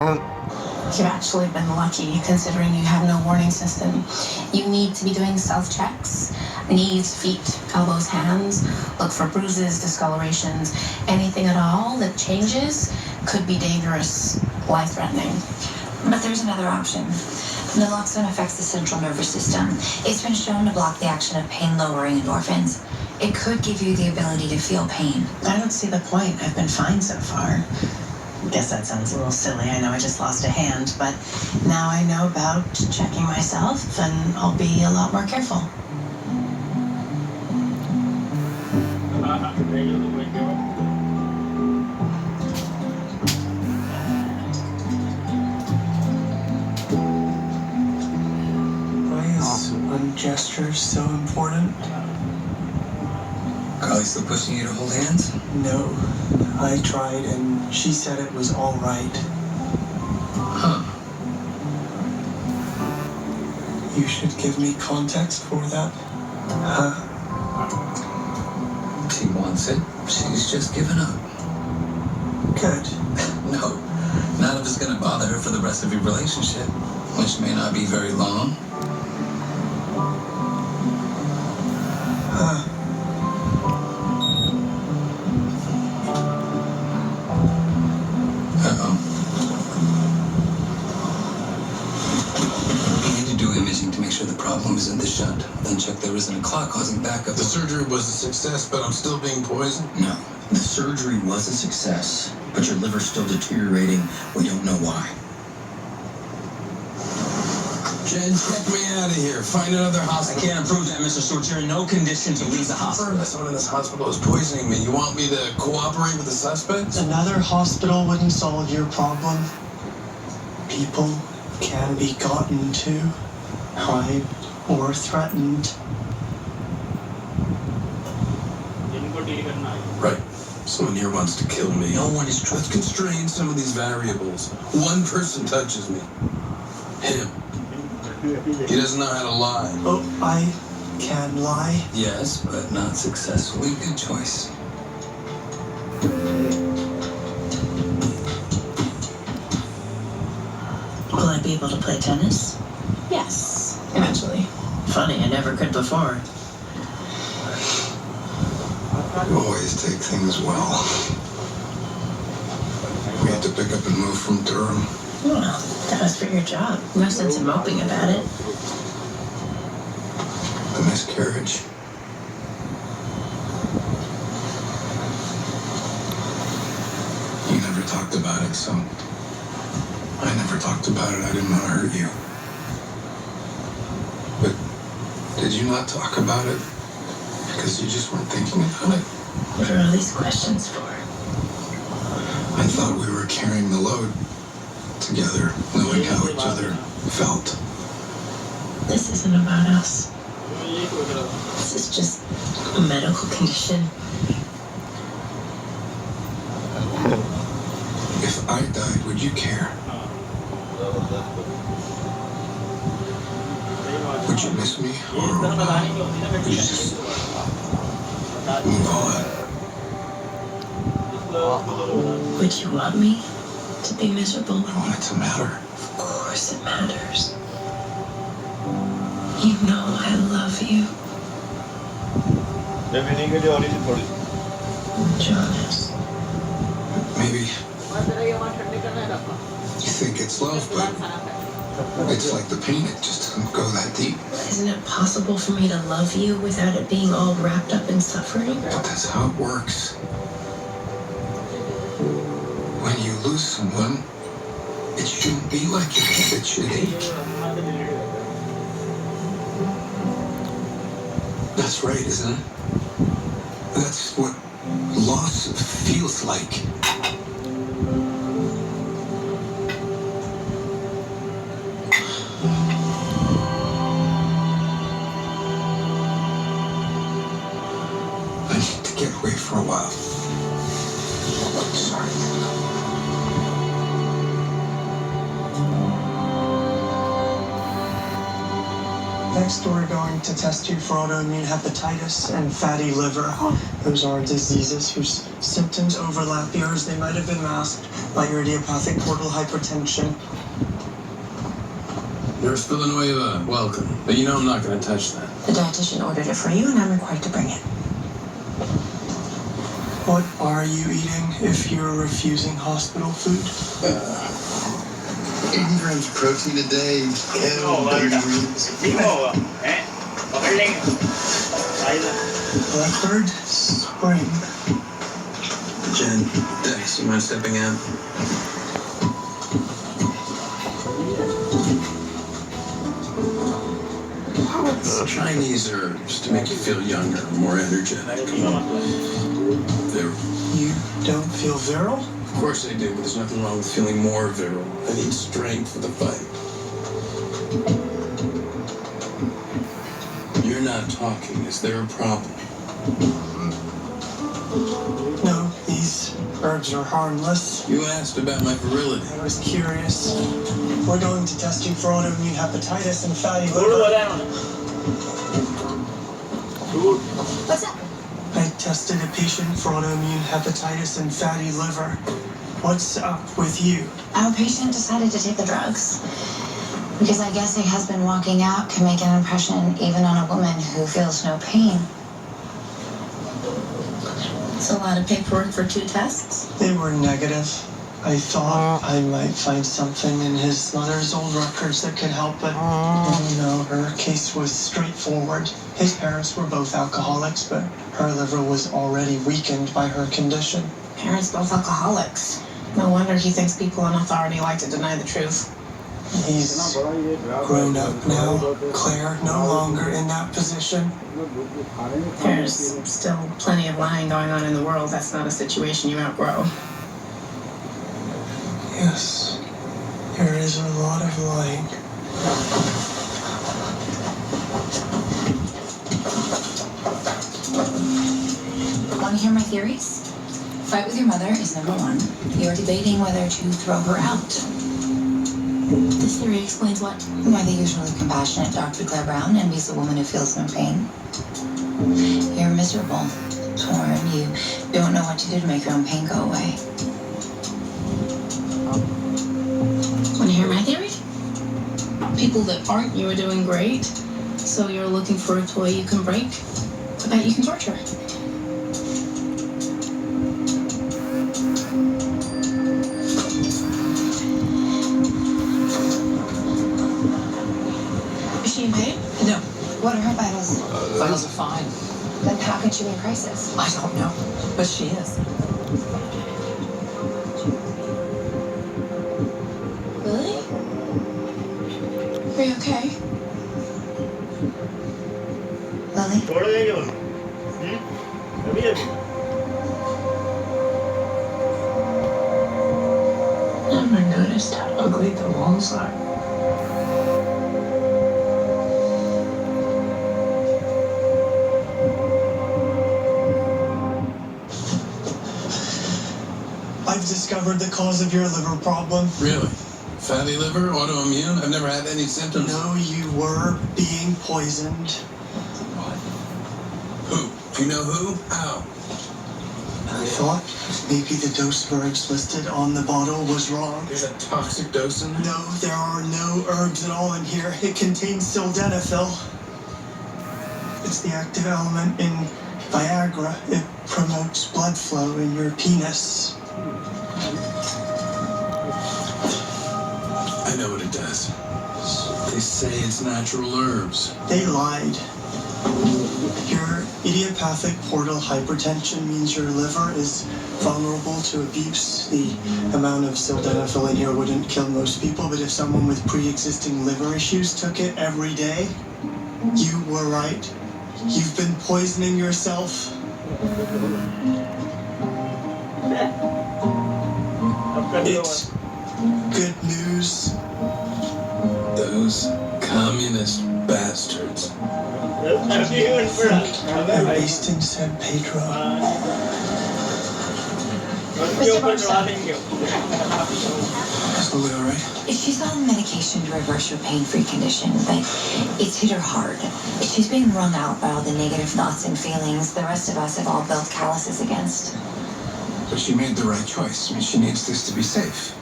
You've actually been lucky, considering you have no warning system. You need to be doing self-checks. Knees, feet, elbows, hands. Look for bruises, discolorations. Anything at all that changes could be dangerous, life-threatening. But there's another option. Naloxone affects the central nervous system. It's been shown to block the action of pain-lowering endorphins. It could give you the ability to feel pain. I don't see the point. I've been fine so far. Guess that sounds a little silly. I know I just lost a hand, but now I know about checking myself, and I'll be a lot more careful. Why is one gesture so important? Carly still pushing you to hold hands? No, I tried and she said it was all right. Huh. You should give me context for that. Huh? She wants it. She's just given up. Good. No, none of it's gonna bother her for the rest of your relationship, which may not be very long. Huh. You need to do imaging to make sure the problem isn't the shunt. Then check there isn't a clot causing backup. The surgery was a success, but I'm still being poisoned? No, the surgery was a success, but your liver's still deteriorating. We don't know why. Jen, check me out of here. Find another I hospital. can't approve that, Mr. Stewart. You're in no condition to leave the hospital. Someone in this hospital is poisoning me. You want me to cooperate with the suspects? Another hospital wouldn't solve your problem. People can be gotten to, bribed, or threatened. Right. Someone here wants to kill me. No one is Let's constrain some of these variables. One person touches me. Him. He doesn't know how to lie. Oh, I can lie. Yes, but not successfully. Good choice. Will I be able to play tennis? Yes, eventually. Funny, I never could before. You always take things well. We had to pick up and move from Durham. Well, that was for your job. No sense in moping about it. The miscarriage. You never talked about it, so I never talked about it. I didn't want to hurt you. But did you not talk about it? Because you just weren't thinking about it? What are all these questions for? I thought we were carrying the load together, knowing how each other felt. This isn't about us. This is just a medical condition. If I died, would you care? Would you miss me? Or would you just move on? Would you want me to be miserable? I want it to matter. Of course it matters. You know I love you. Jonas. Maybe you think it's love, but it's like the pain, it just doesn't go that deep. Isn't it possible for me to love you without it being all wrapped up in suffering? But that's how it works. When you lose someone, it shouldn't be like it. It should ache. That's right, isn't it? That's what loss feels like. I need to get away for a while. Sorry. Next, we're going to test you for autoimmune hepatitis and fatty liver. Those are diseases whose symptoms overlap yours. They might have been masked by your idiopathic portal hypertension. Nurse Villanueva, welcome. But you know I'm not going to touch that. The dietitian ordered it for you, and I'm required to bring it. What are you eating if you're refusing hospital food? 80 grams of protein a day, Leopard Spring. Jen, Dex, you mind stepping out? Chinese herbs to make you feel younger, more energetic. Virile. You don't feel virile? Of course I do, but there's nothing wrong with feeling more virile. I need strength for the fight. You're not talking. Is there a problem? No, these herbs are harmless. You asked about my virility. I was curious. We're going to test you for autoimmune hepatitis and fatty liver. What's up? I tested a patient for autoimmune hepatitis and fatty liver. What's up with you? Our patient decided to take the drugs because I guess a husband walking out can make an impression even on a woman who feels no pain. It's a lot of paperwork for 2 tests. They were negative. I thought I might find something in his mother's old records that could help, but no, her case was straightforward. His parents were both alcoholics, but her liver was already weakened by her condition. Parents both alcoholics. No wonder he thinks people in authority like to deny the truth. He's grown up now. Claire, no longer in that position. There's still plenty of lying going on in the world. That's not a situation you outgrow. Yes, there is a lot of lying. Want to hear my theories? Fight with your mother is number 1. You're debating whether to throw her out. This theory explains what? Why the usually compassionate Dr. Claire Brown envies a woman who feels no pain. You're miserable, torn. You don't know what to do to make your own pain go away. Want to hear my theory? People that aren't you are doing great, so you're looking for a toy you can break so that you can torture. Is she in pain? No, What are her vitals? vitals are fine. Then how can she be in crisis? I don't know, but she is. Really? Are you okay? Lily? Never noticed how ugly the walls are. I've discovered the cause of your liver problem. Really? Fatty liver? Autoimmune? I've never had any symptoms. No, you were being poisoned. What? Who? Do you know who? How? I thought maybe the dose of herbs listed on the bottle was wrong. There's a toxic dose in there? No, there are no herbs at all in here. It contains sildenafil. It's the active element in Viagra. It promotes blood flow in your penis. I know what it does. They say it's natural herbs. They lied. Your idiopathic portal hypertension means your liver is vulnerable to abuse. The amount of sildenafil in here wouldn't kill most people, but if someone with pre-existing liver issues took it every day, you were right. You've been poisoning yourself. It's good news. Those communist bastards. They're based in San Pedro. Mr. Barstow. Chloe all right? She's on medication to reverse her pain-free condition, but it's hit her hard. She's being wrung out by all the negative thoughts and feelings the rest of us have all built calluses against. But she made the right choice. I mean, she needs this to be safe.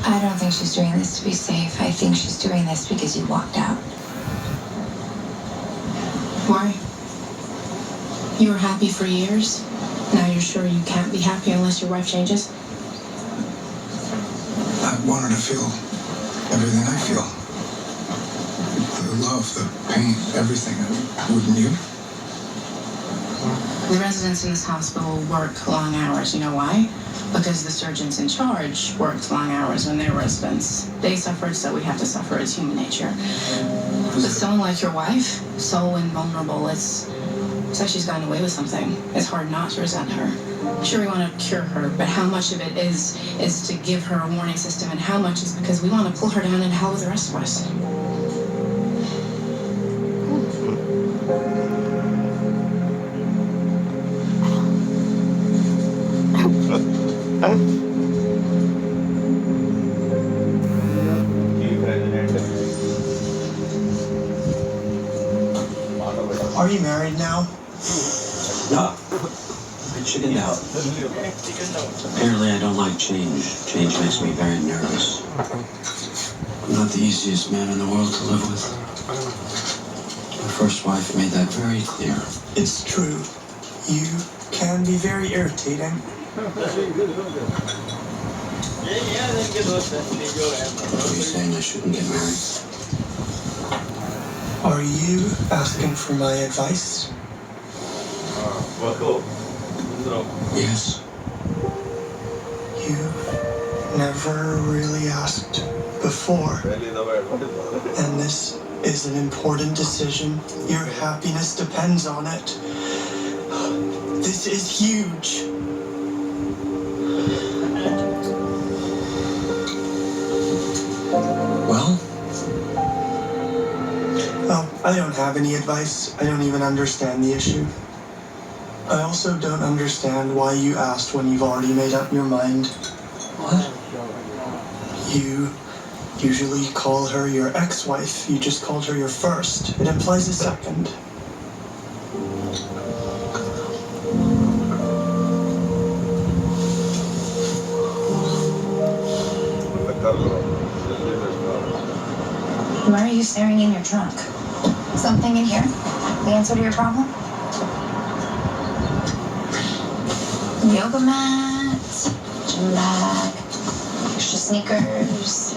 I don't think she's doing this to be safe. I think she's doing this because you walked out. Why? You were happy for years. Now you're sure you can't be happy unless your wife changes? I want her to feel everything I feel. The love, the pain, everything. Wouldn't you? The residents in this hospital work long hours. You know why? Because the surgeons in charge worked long hours when they were residents. They suffered, so we have to suffer. It's human nature. But someone like your wife, so invulnerable, it's like she's gotten away with something. It's hard not to resent her. Sure, we want to cure her, but how much of it is to give her a warning system, and how much is because we want to pull her down in hell with the rest of us? Are you married now? No. I chickened out. Apparently I don't like change. Change makes me very nervous. I'm not the easiest man in the world to live with. My first wife made that very clear. It's true. You can be very irritating. Are you saying I shouldn't get married? Are you asking for my advice? Yes. You never really asked before. And this is an important decision. Your happiness depends on it. This is huge. Well? Well, I don't have any advice. I don't even understand the issue. I also don't understand why you asked when you've already made up your mind. What? You usually call her your ex-wife. You just called her your first. It implies a second. Why are you staring in your trunk? Something in here? The answer to your problem? Yoga mat, gym bag, extra sneakers.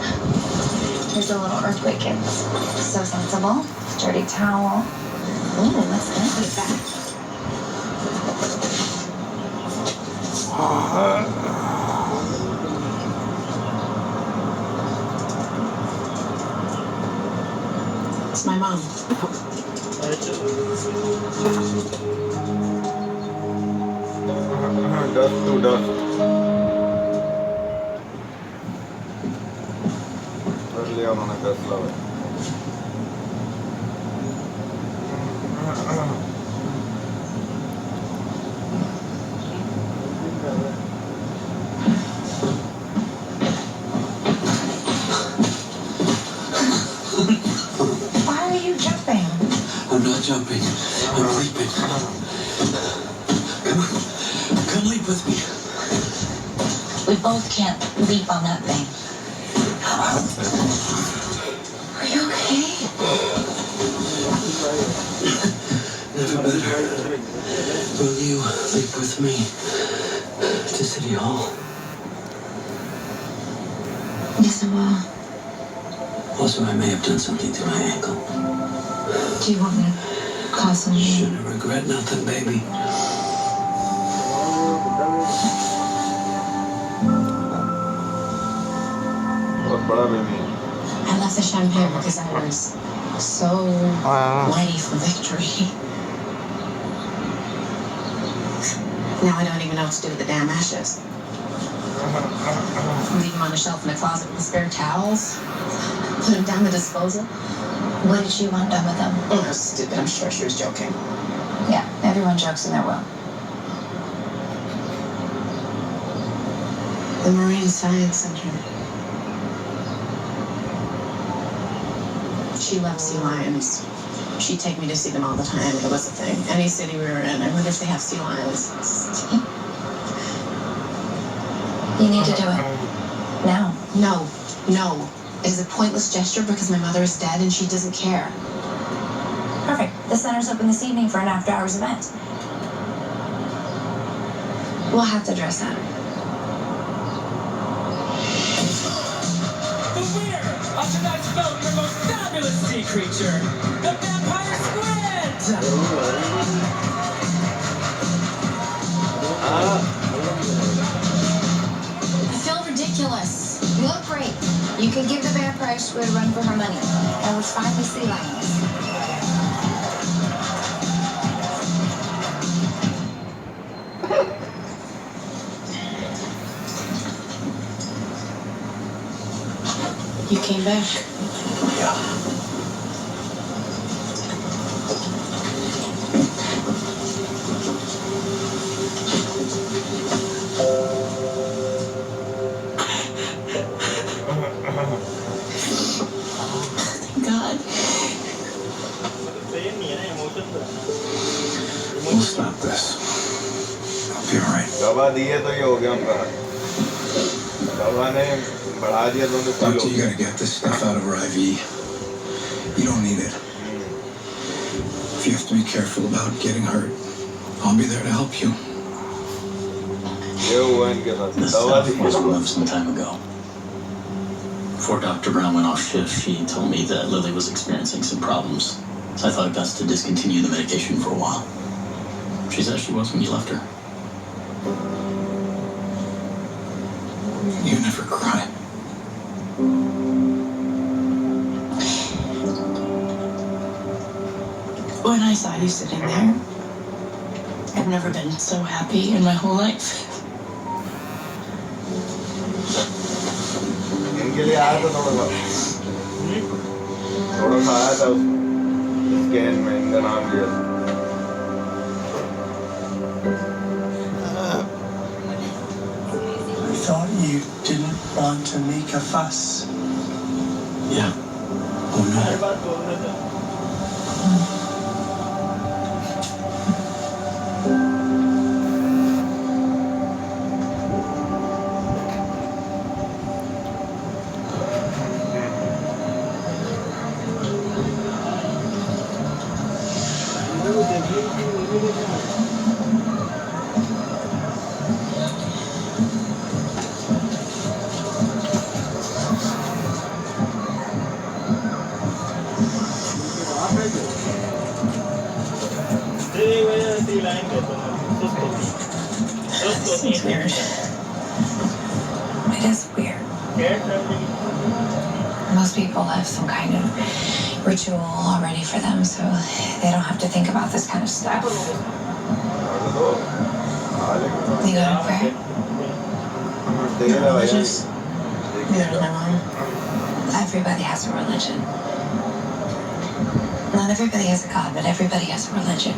Here's a little earthquake kit. So sensible. Dirty towel. Ooh, what's this? Put it back. It's my mom. Dust to dust. कर लिया उन्होंने फैसला भाई. Why are you jumping? I'm not jumping. I'm leaping. Come on. Come leap with me. We both can't leap on that thing. Are you okay? Never better. Will you leap with me to City Hall? Yes, I will. Also, I may have done something to my ankle. Do you want me to call someone? Shouldn't regret nothing, baby. बहुत बड़ा baby है. I left the champagne because I was so ready for victory. Now I don't even know what to do with the damn ashes. Leave them on the shelf in the closet with the spare towels. Put them down the disposal. What did she want done with them? Oh, that's stupid. I'm sure she was joking. Yeah, everyone jokes in their will. The Marine Science Center. she loved sea lions. She'd take me to see them all the time. It was a thing. Any city we were in, I wonder if they have sea lions. You need to do it. Now. No. It is a pointless gesture because my mother is dead and she doesn't care. Perfect. The center's open this evening for an after-hours event. We'll have to dress up. The winner of tonight's vote for most fabulous sea creature, the vampire squid! I feel ridiculous. You look great. You could give the vampire squid a run for her money. I would find the sea lions. You came back. Yeah. God. We'll stop this. I'll be alright. दवा दी है तो ये हो गया उनका दवा ने बढ़ा दिया तो उन्हें Doctor, you gotta get this stuff out of her IV. You don't need it. If you have to be careful about getting hurt, I'll be there to help you. ये हुआ इनके साथ The दवा stuff the was removed some time ago. Before Dr. Brown went off shift, she told me that Lily was experiencing some problems. So I thought it best to discontinue the medication for a while. She's as she was when you left her. You never cry. When I saw you sitting there, I've never been so happy in my whole life. इनके लिए आया था थोड़ा सा आया था उस scan में इनका नाम लिया I thought you didn't want to make a fuss. Yeah. Oh no. Seems weird. It is weird. Most people have some kind of ritual already for them, so they don't have to think about this kind of stuff. You go to prayer? Religious? Neither does my mom. Everybody has a religion. Not everybody has a God, but everybody has a religion.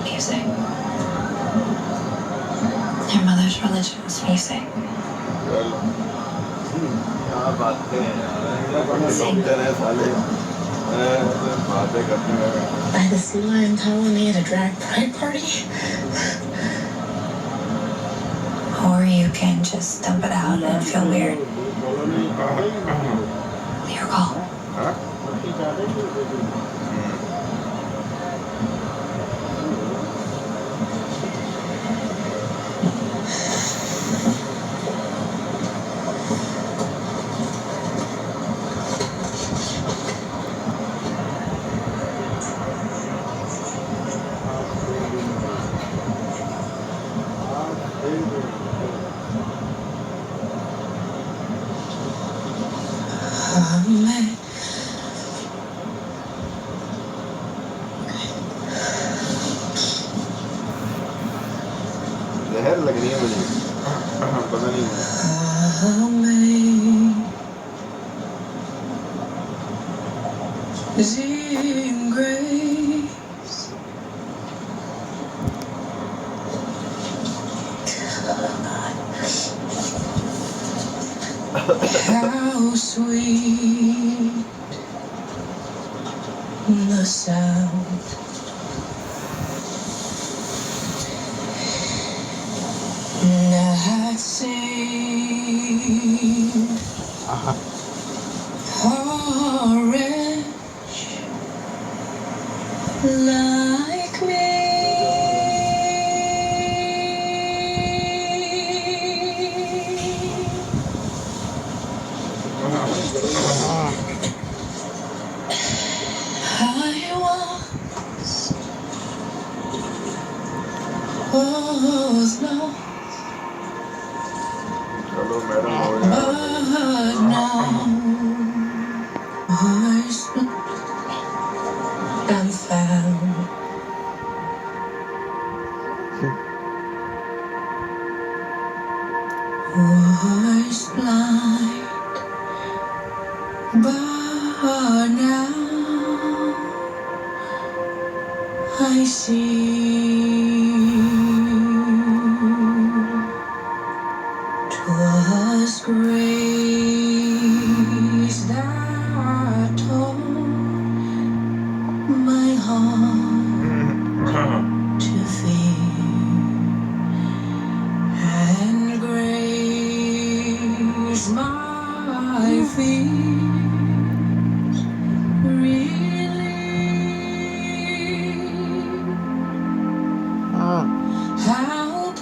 Music. Your mother's religion was music. By the sea lion colony at a drag pride party? Or you can just dump it out and feel weird. Your call. जहर लग रही है मुझे पता नहीं Amazing grace, sweet the sound that sing courage like me. I was lost, but now I'm found. Was blind, but now I see. 'Twas grace that taught my heart to feel, and grace my fears relieve. How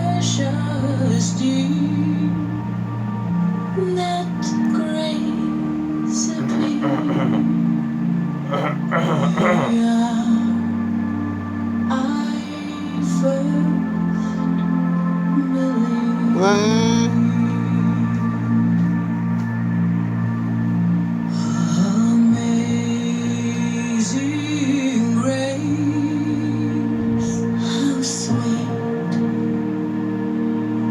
precious deep that grace appears. I first believed. Amazing grace, how sweet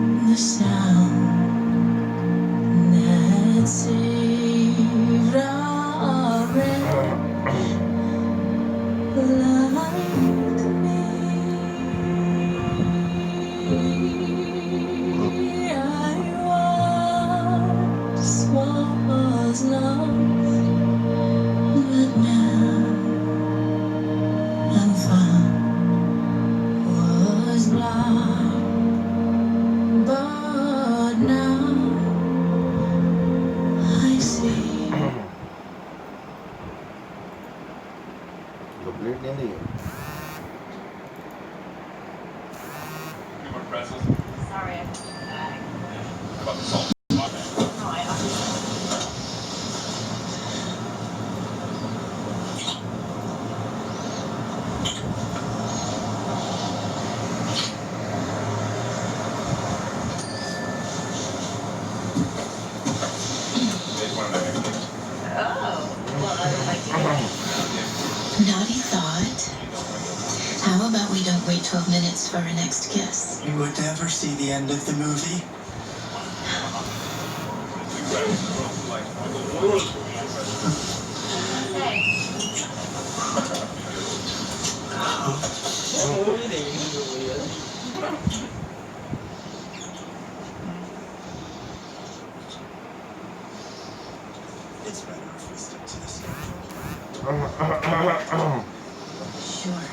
the sound that saved a wretch like me. I once was lost, but now I'm found. Was blind, but now I see. Sorry, I put it in the bag. No, I Naughty thought. How about we don't wait 12 minutes for our next kiss? You would never see the end of the movie. It's better if we stick to the schedule. Sure.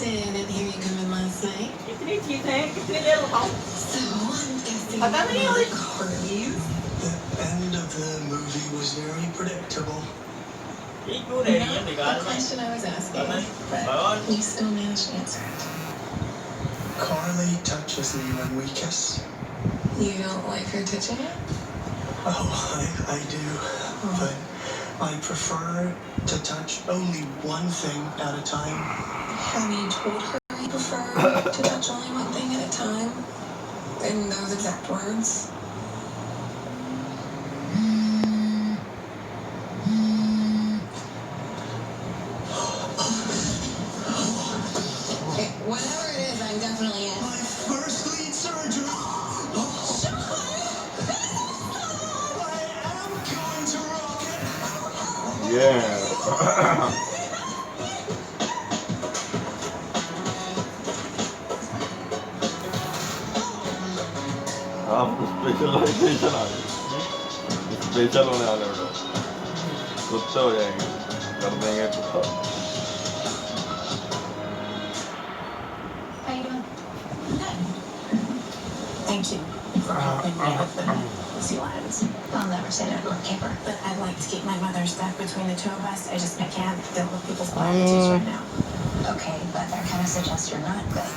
Didn't hear you come in last night. So, I'm guessing you like Harleys. The end of the movie was very predictable. Not the question I was asking, but you still managed to answer it. Carly touches me when we kiss. You don't like her touching it? Oh, I do. But I prefer to touch only one thing at a time. Have you told her you prefer to touch only one thing at a time? In those exact words? Whatever it is, I'm definitely in. My first lead surgery. I am going to rock it. Yeah. Specialization आ गई special होने वाले हो कुत्ते हो जाएंगे कर देंगे कुत्ता How you doing? Good. Thank you for helping me open sea lions. I'll never say no to a keeper. But I'd like to keep my mother's death between the two of us. I can't deal with people's platitudes right now. Okay, but that kind of suggests you're not good.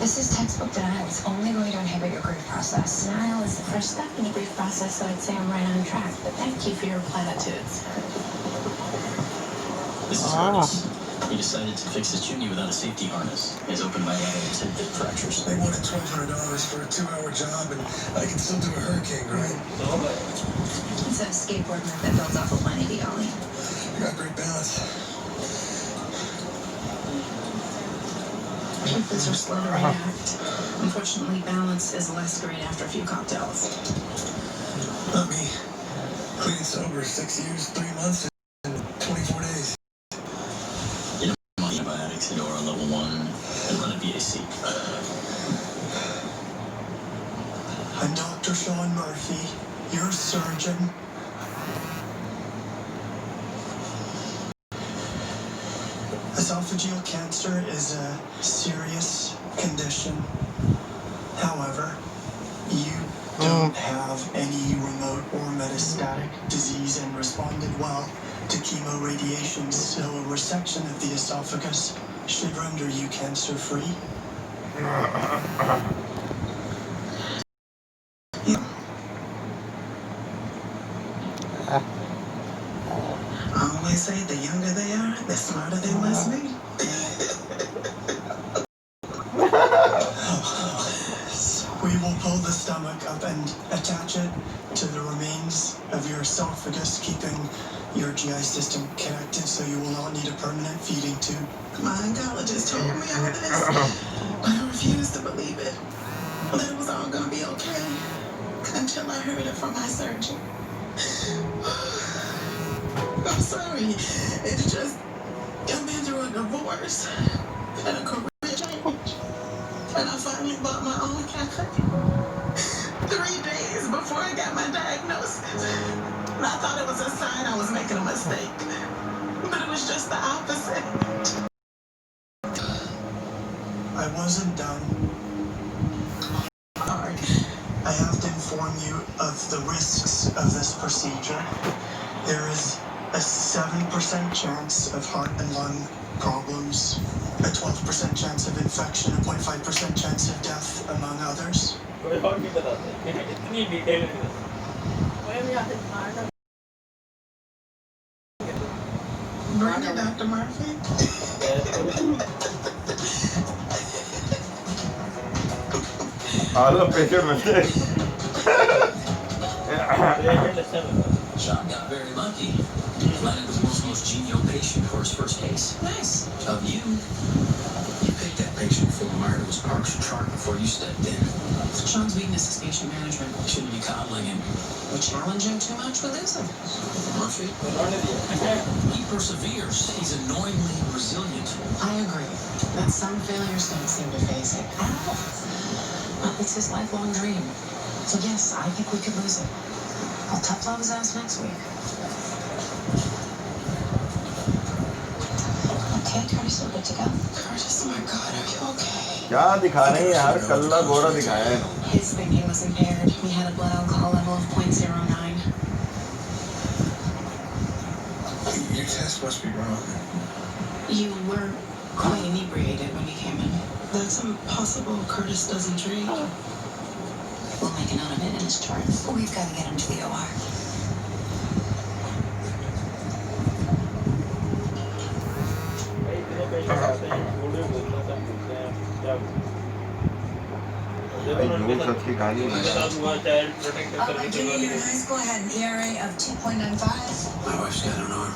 This is textbook denial. It's only going to inhibit your grief process. Denial is the first step in the grief process, so I'd say I'm right on track. But thank you for your platitudes. This is Shehroz. He decided to fix his chimney without a safety harness. He's opened by adding 10 hip fractures. They wanted $1,200 for a 2-hour job, and I can still do a hurricane grind. It's a skateboard move that builds off of 180 ollie. You got great balance. Kids are slow to react. Unfortunately, balance is less great after a few cocktails. Not me. Clean and sober, 6 years, 3 months, and 24 days. You don't want antibiotics at Aura level 1 and run a BAC. I'm Dr. Sean Murphy, your surgeon. Esophageal cancer is a serious condition. However, you don't have any remote or metastatic disease and responded well to chemoradiation, so a resection of the esophagus should render you cancer-free. I always say the younger they are, the smarter they must be. We will pull the stomach up and attach it to the remains of your esophagus, keeping your GI system connected so you will not need a permanent feeding tube. My oncologist told me all this. I refused to believe it. That it was all going to be okay until I heard it from my surgeon. I'm sorry. It's just, I've been through a divorce and a career change. And I finally bought my own cafe 3 days before I got my diagnosis. And I thought it was a sign I was making a mistake. But it was just the opposite. I wasn't done. Sorry. I have to inform you of the risks of this procedure. There is a 7% chance of heart and lung problems, a 12% chance of infection, a 0.5% chance of death, among others. Bring it, Dr. Murphy. All patient mistake. Sean got very lucky. Landed the world's most genial patient for his first case. Nice. Of you. You picked that patient before the martyr was Parks chart before you stepped in. Sean's weakness is patient management. You shouldn't be coddling him. We challenge him too much, we lose him. Murphy? He perseveres. He's annoyingly resilient. I agree that some failures don't seem to phase it at all. Well, it's his lifelong dream. So yes, I think we could lose it. I'll tough love his ass next week. Okay, Curtis, we're good to go. Curtis, my God, are you okay? क्या दिखा रहे हैं यार कल्ला गोरा दिखाया है His thinking was impaired. He had a blood alcohol level of 0.09. Your test must be wrong. You were quite inebriated when you came in. That's impossible. Curtis doesn't drink. We'll make a note of it in his chart. We've got to get him to the OR. Alright, Junior, your highest go ahead. An ERA of 2.95. My wife's got an arm.